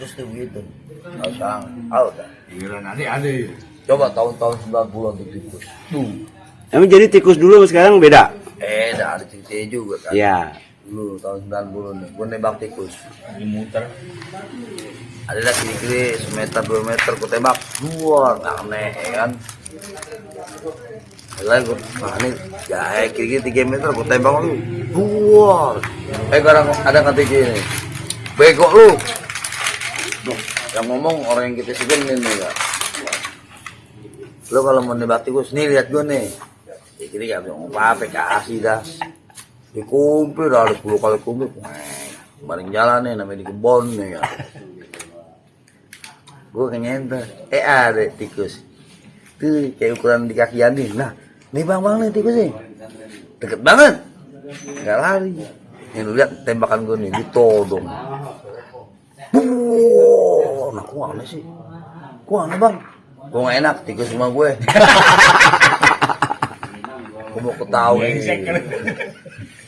tikus tuh begitu. Kalau sekarang, tahu dah. Giliran ada. Coba tahun-tahun 90-an tuh tikus. Tuh. Emang jadi tikus dulu sama sekarang beda? Dah ada ceritanya juga kan. Iya. Dulu tahun 90 nih, gue nembak tikus. Lagi muter. Ada dah kiri-kiri semeter 2 meter, gue tembak luar, aneh ya kan. Lalu gue, nah ini ya kiri-kiri 3 meter, gue tembak lu luar. Sekarang ada kata gini, bego lu. Duh, yang ngomong orang yang kita segenin nih ya. Lu kalau mau nembak tikus, nih lihat gue nih. Kiri gak bisa apa-apa, kasih dah. Dikumpul dah, ada 10 kali kumpul. Baring jalan nih, namanya di kebon nih ya. Gue kenyenter, ada tikus. Tuh kayak ukuran di kaki Andi. Nah, nih bang nih tikus nih. Deket banget. Gak lari. Nih lu lihat tembakan gue nih, ditodong. Nah kok aneh sih? Kok aneh bang? Gue gak enak, tikus sama gue. Gue mau ketahuin.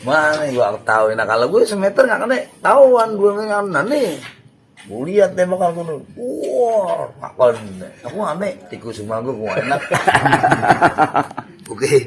Mana gue ketahuin. Nah kalau gue semeter gak kena tahuan. Gue gak nih. Gue lihat tembakan gue. Wah, makan. Aku aneh, tikus sama gue gak enak. Oke.